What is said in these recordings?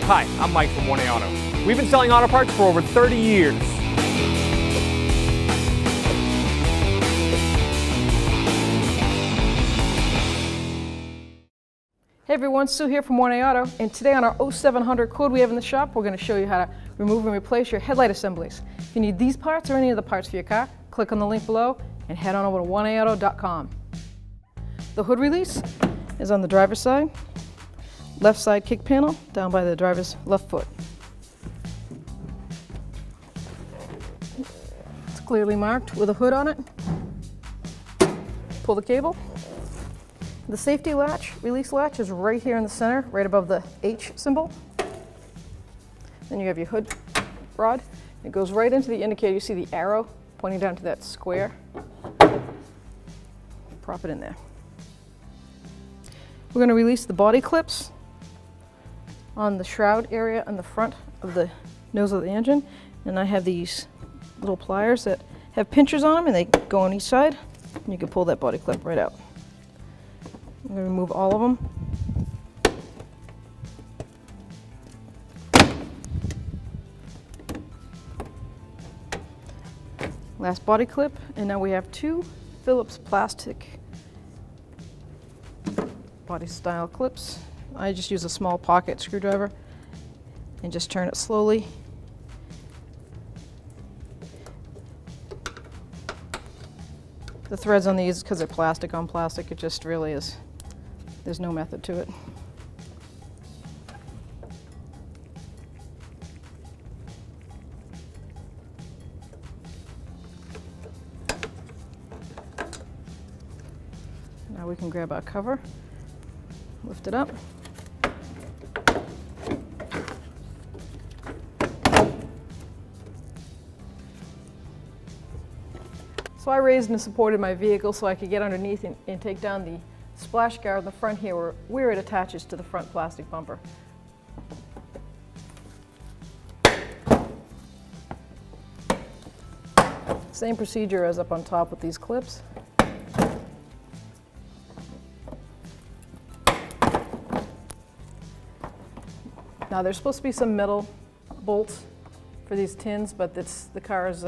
Hi, I'm Mike from 1A Auto. We've been selling auto parts for over 30 years. Hey everyone, Sue here from 1A Auto, and today on our 0700 quote we have in the shop, we're going to show you how to remove and replace your headlight assemblies. If you need these parts or any other parts for your car, click on the link below and head on over to 1AAuto.com. The hood release is on the driver's side, left side kick panel, down by the driver's left foot. It's clearly marked with a hood on it. Pull the cable. The safety latch, release latch, is right here in the center, right above the H symbol. Then you have your hood rod. It goes right into the indicator. You see the arrow pointing down to that square. Prop it in there. We're going to release the body clips on the shroud area on the front of the nose of the engine. And I have these little pliers that have pinchers on them, and they go on each side. And you can pull that body clip right out. I'm going to remove all of them. Last body clip, and now we have two Phillips plastic body style clips. I just use a small pocket screwdriver and just turn it slowly. The threads on these, because they're plastic on plastic, it just really is, there's no method to it. Now we can grab our cover, lift it up. So I raised and supported my vehicle so I could get underneath and take down the splash guard in the front here where it attaches to the front plastic bumper. Same procedure as up on top with these clips. Now there's supposed to be some metal bolts for these tins, but the car's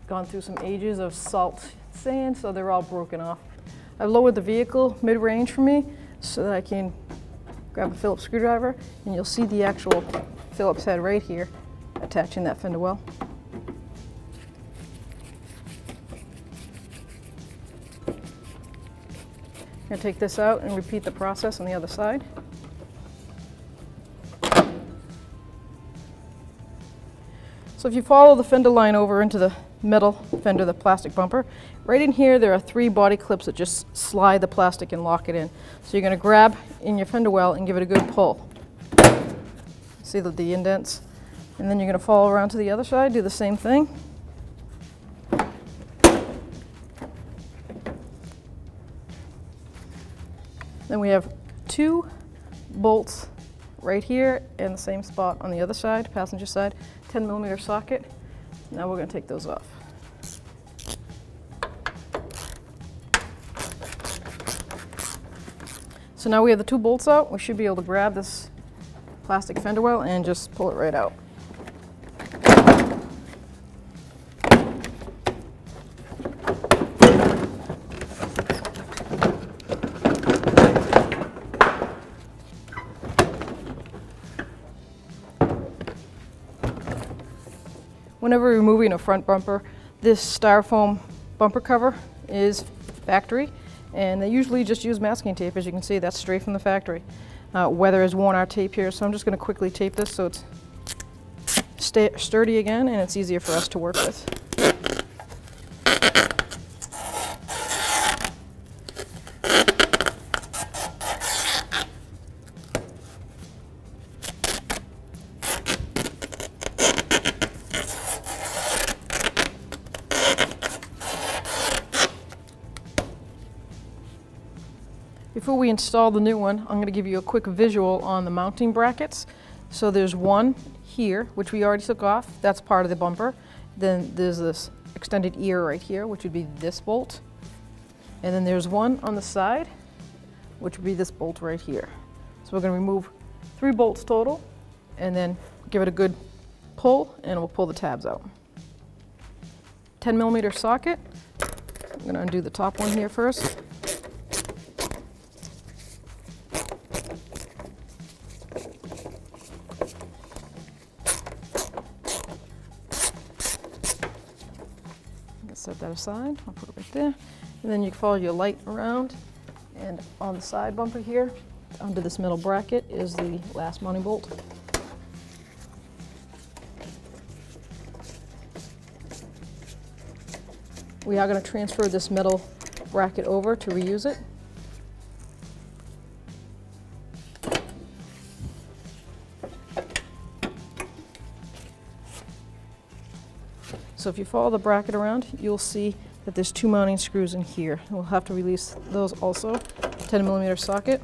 gone through some ages of salt sand, so they're all broken off. I've lowered the vehicle mid-range for me so that I can grab a Phillips screwdriver, and you'll see the actual Phillips head right here attaching that fender well. I'm going to take this out and repeat the process on the other side. So if you follow the fender line over into the metal fender, the plastic bumper, right in here there are 3 body clips that just slide the plastic and lock it in. So you're going to grab in your fender well and give it a good pull. See the indents? And then you're going to follow around to the other side, do the same thing. Then we have 2 bolts right here in the same spot on the other side, passenger side, 10mm socket. Now we're going to take those off. So now we have the 2 bolts out. We should be able to grab this plastic fender well and just pull it right out. Whenever removing a front bumper, this styrofoam bumper cover is factory, and they usually just use masking tape. As you can see, that's straight from the factory. Weather has worn our tape here, so I'm just going to quickly tape this so it's sturdy again and it's easier for us to work with. Before we install the new one, I'm going to give you a quick visual on the mounting brackets. So there's one here, which we already took off. That's part of the bumper. Then there's this extended ear right here, which would be this bolt. And then there's one on the side, which would be this bolt right here. So we're going to remove 3 bolts total, and then give it a good pull, and we'll pull the tabs out. 10mm socket. I'm going to undo the top one here first. Set that aside, I'll put it right there. And then you follow your light around, and on the side bumper here, under this metal bracket, is the last mounting bolt. We are going to transfer this metal bracket over to reuse it. So if you follow the bracket around, you'll see that there's 2 mounting screws in here. We'll have to release those also. 10mm socket.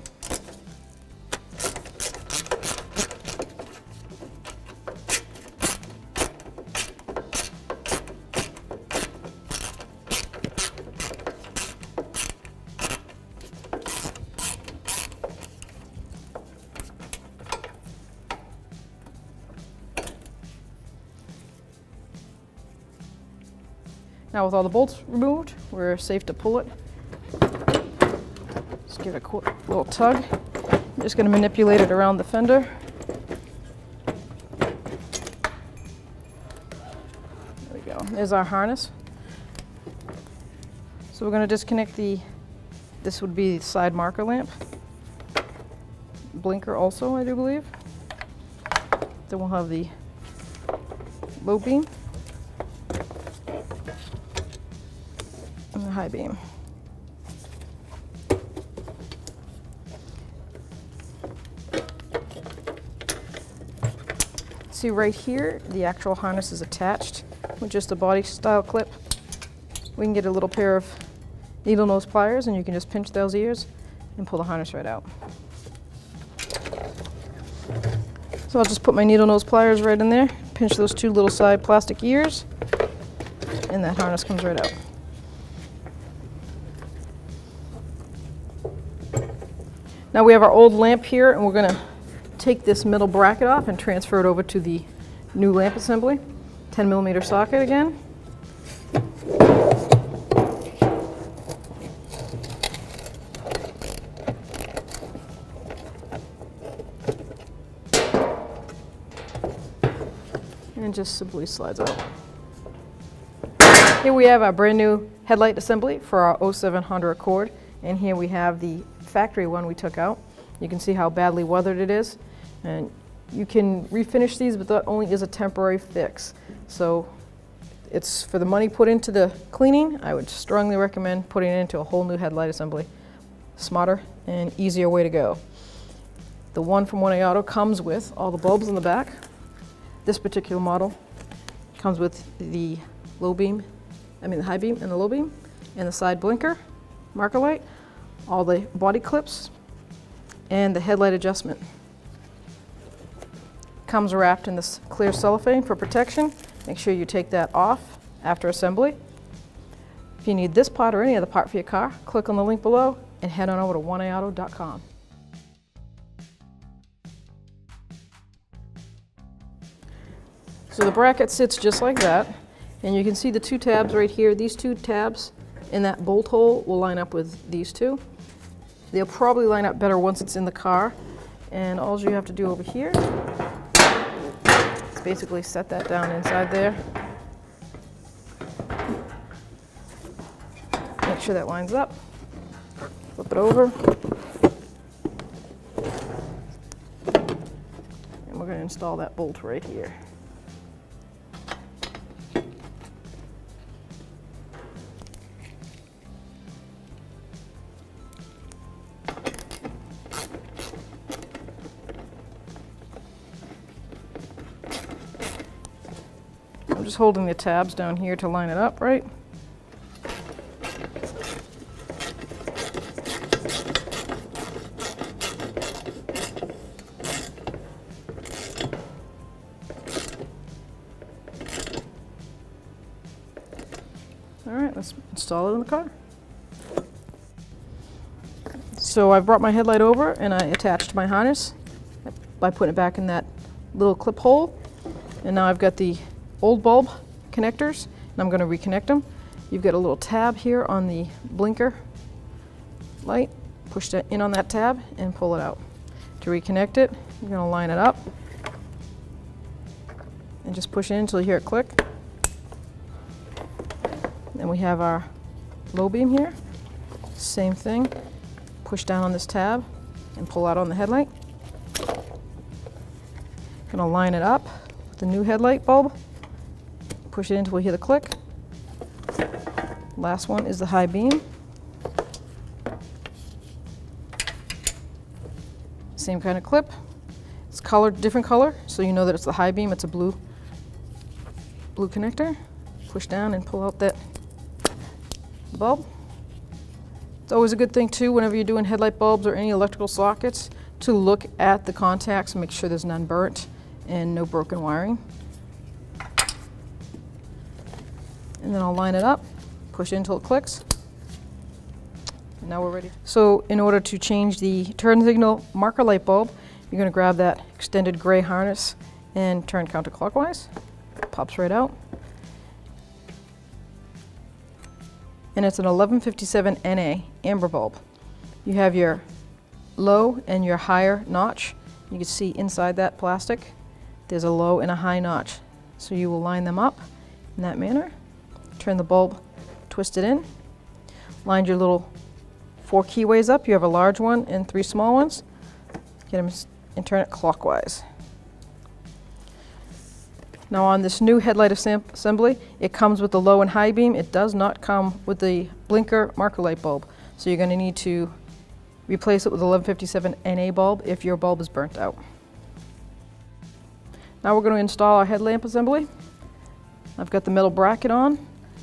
Now with all the bolts removed, we're safe to pull it. Just give it a little tug. I'm just going to manipulate it around the fender. There we go. There's our harness. So we're going to disconnect this would be the side marker lamp. Blinker also, I do believe. Then we'll have the low beam. And the high beam. See right here, the actual harness is attached with just a body style clip. We can get a little pair of needle nose pliers and you can just pinch those ears and pull the harness right out. So I'll just put my needle nose pliers right in there, pinch those 2 little side plastic ears, and that harness comes right out. Now we have our old lamp here, and we're going to take this middle bracket off and transfer it over to the new lamp assembly. 10mm socket again. And just simply slides out. Here we have our brand new headlight assembly for our 07 Honda Accord, and here we have the factory one we took out. You can see how badly weathered it is, and you can refinish these, but that only is a temporary fix. So it's for the money put into the cleaning. I would strongly recommend putting it into a whole new headlight assembly. Smarter and easier way to go. The one from 1A Auto comes with all the bulbs in the back. This particular model comes with the the high beam and the low beam, and the side blinker, marker light, all the body clips, and the headlight adjustment. Comes wrapped in this clear cellophane for protection. Make sure you take that off after assembly. If you need this part or any other part for your car, click on the link below and head on over to 1aauto.com. So the bracket sits just like that, and you can see the 2 tabs right here. These 2 tabs in that bolt hole will line up with these 2. They'll probably line up better once it's in the car, and all you have to do over here is basically set that down inside there. Make sure that lines up. Flip it over. And we're going to install that bolt right here. I'm just holding the tabs down here to line it up right. All right, let's install it in the car. So I brought my headlight over and I attached my harness. I by putting it back in that little clip hole. And now I've got the old bulb connectors, and I'm going to reconnect them. You've got a little tab here on the blinker light. Push that in on that tab and pull it out. To reconnect it, you're going to line it up and just push in until you hear it click. Then we have our low beam here. Same thing. Push down on this tab and pull out on the headlight. Going to line it up with the new headlight bulb. Push it in until we hear the click. Last one is the high beam. Same kind of clip. It's colored, different color, so you know that it's the high beam. It's a blue connector. Push down and pull out that bulb. It's always a good thing too, whenever you're doing headlight bulbs or any electrical sockets, to look at the contacts and make sure there's none burnt and no broken wiring. And then I'll line it up, push it until it clicks. And now we're ready. So in order to change the turn signal marker light bulb, you're going to grab that extended gray harness and turn counterclockwise. Pops right out. And it's an 1157 NA amber bulb. You have your low and your higher notch. You can see inside that plastic, there's a low and a high notch. So you will line them up in that manner. Turn the bulb, twist it in. Line your little 4 keyways up. You have a large one and 3 small ones. Get them and turn it clockwise. Now on this new headlight assembly, it comes with the low and high beam. It does not come with the blinker marker light bulb. So you're going to need to replace it with the 1157 NA bulb if your bulb is burnt out. Now we're going to install our headlamp assembly. I've got the metal bracket on,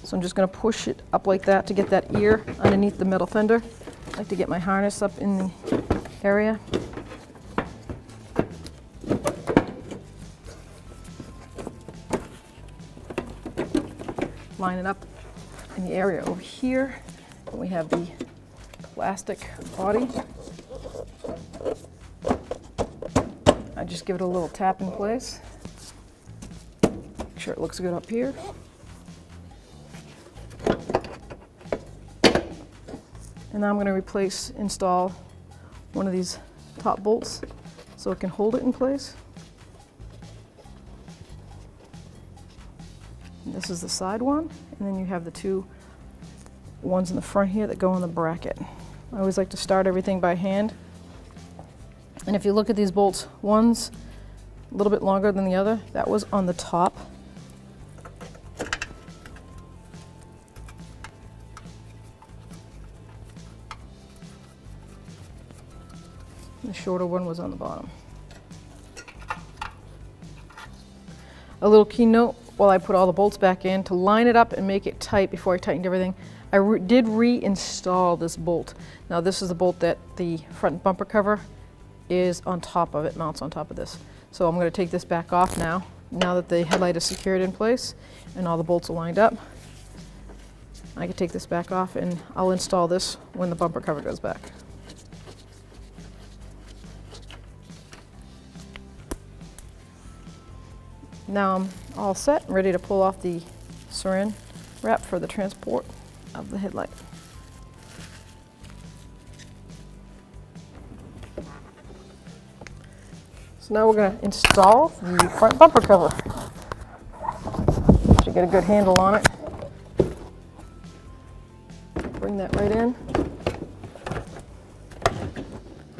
so I'm just going to push it up like that to get that ear underneath the metal fender. I like to get my harness up in the area. Line it up in the area over here. And we have the plastic body. I just give it a little tap in place. Make sure it looks good up here. And now I'm going to install one of these top bolts so it can hold it in place. And this is the side one, and then you have the 2 ones in the front here that go in the bracket. I always like to start everything by hand. And if you look at these bolts, one's a little bit longer than the other. That was on the top. The shorter one was on the bottom. A little keynote while I put all the bolts back in, to line it up and make it tight before I tightened everything. I did reinstall this bolt. Now this is the bolt that the front bumper cover is on top of it, mounts on top of this. So I'm going to take this back off now that the headlight is secured in place and all the bolts are lined up. I can take this back off and I'll install this when the bumper cover goes back. Now I'm all set, ready to pull off the saran wrap for the transport of the headlight. So now we're going to install the front bumper cover. Should get a good handle on it. Bring that right in.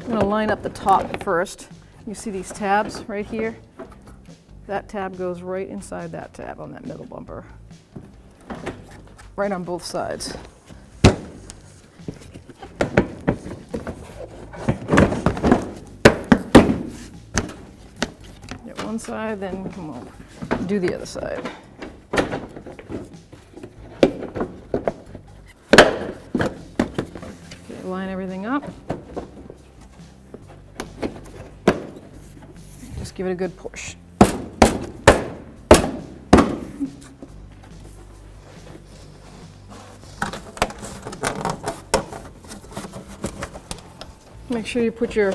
I'm going to line up the top first. You see these tabs right here? That tab goes right inside that tab on that middle bumper. Right on both sides. Get one side, then come over. Do the other side. Okay, line everything up. Just give it a good push. Make sure you put your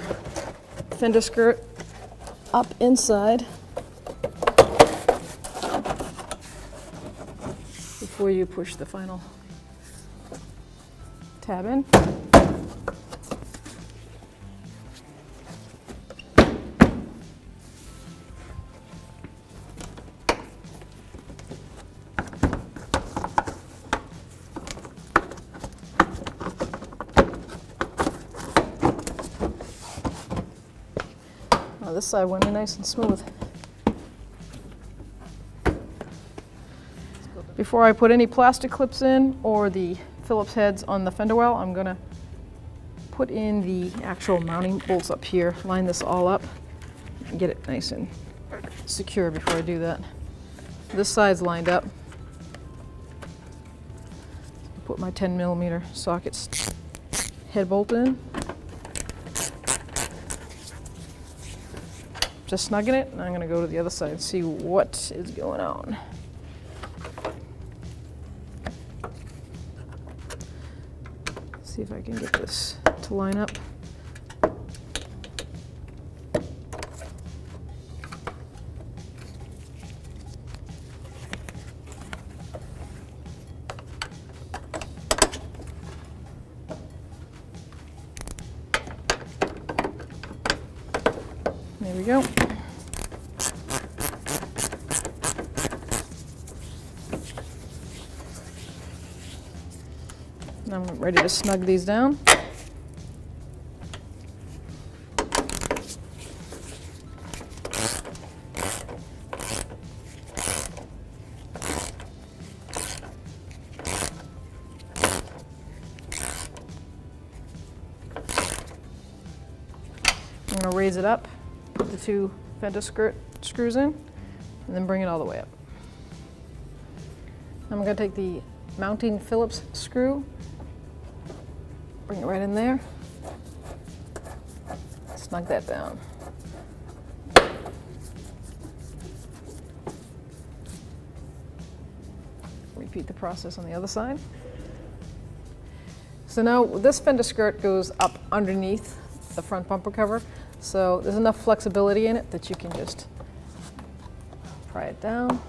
fender skirt up inside before you push the final tab in. This side went in nice and smooth. Before I put any plastic clips in or the Phillips heads on the fender well, I'm gonna put in the actual mounting bolts up here, line this all up, and get it nice and secure before I do that. This side's lined up. Put my 10mm sockets head bolt in. Just snugging it, and I'm going to go to the other side and see what is going on. See if I can get this to line up. There we go. Now I'm ready to snug these down. I'm going to raise it up, put the 2 fender skirt screws in, and then bring it all the way up. I'm going to take the mounting Phillips screw, bring it right in there, snug that down. Repeat the process on the other side. So now this fender skirt goes up underneath the front bumper cover, so there's enough flexibility in it that you can just pry it down,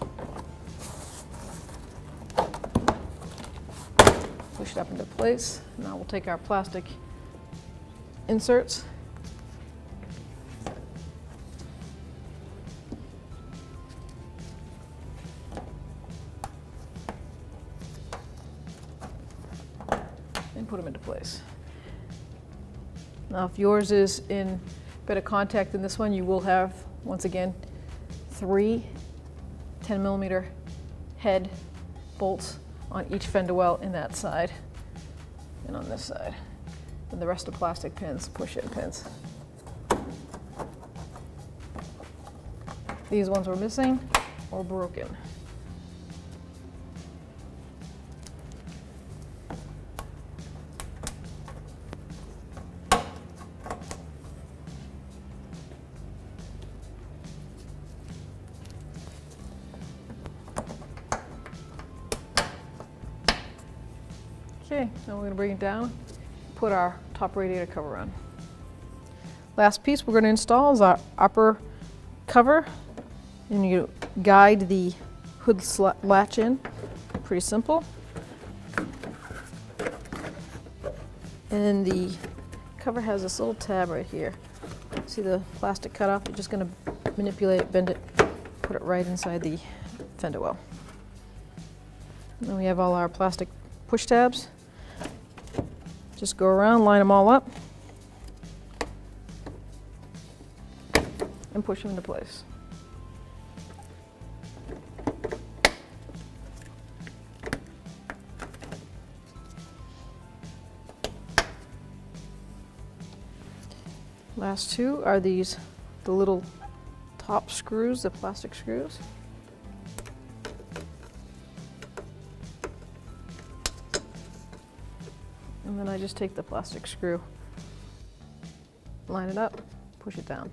push it up into place. Now we'll take our plastic inserts, and put them into place. Now if yours is in better contact than this one, you will have, once again, 3 10mm head bolts on each fender well in that side and on this side. And the rest are plastic pins, push-in pins. These ones were missing or broken. Okay, now we're going to bring it down, put our top radiator cover on. Last piece we're going to install is our upper cover, and you guide the hood latch in. Pretty simple. And then the cover has this little tab right here. See the plastic cutoff? You're just going to manipulate it, bend it, put it right inside the fender well. And then we have all our plastic push tabs. Just go around, line them all up, and push them into place. Last 2 are the little top screws, the plastic screws. And then I just take the plastic screw, line it up, push it down.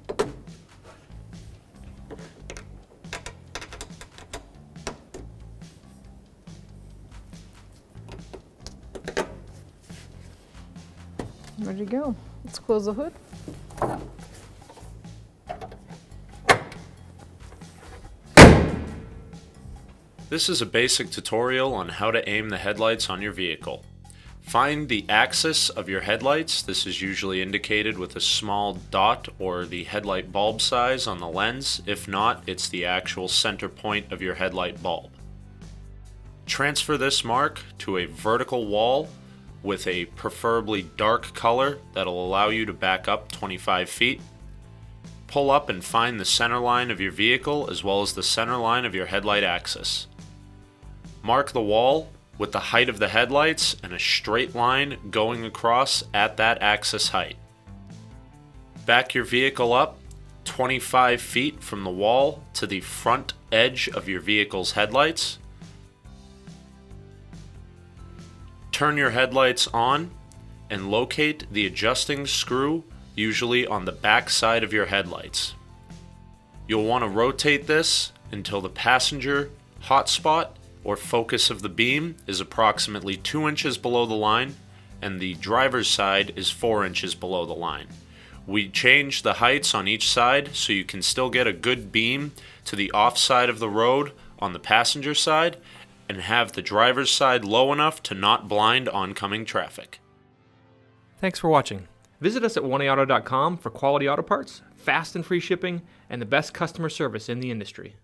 Ready to go. Let's close the hood. This is a basic tutorial on how to aim the headlights on your vehicle. Find the axis of your headlights. This is usually indicated with a small dot or the headlight bulb size on the lens. If not, it's the actual center point of your headlight bulb. Transfer this mark to a vertical wall with a preferably dark color that'll allow you to back up 25 feet. Pull up and find the center line of your vehicle as well as the center line of your headlight axis. Mark the wall with the height of the headlights and a straight line going across at that axis height. Back your vehicle up 25 feet from the wall to the front edge of your vehicle's headlights. Turn your headlights on and locate the adjusting screw, usually on the back side of your headlights. You'll want to rotate this until the passenger hotspot or focus of the beam is approximately 2 inches below the line and the driver's side is 4 inches below the line. We change the heights on each side so you can still get a good beam to the off side of the road on the passenger side and have the driver's side low enough to not blind oncoming traffic. Thanks for watching. Visit us at oneauto.com for quality auto parts, fast and free shipping, and the best customer service in the industry.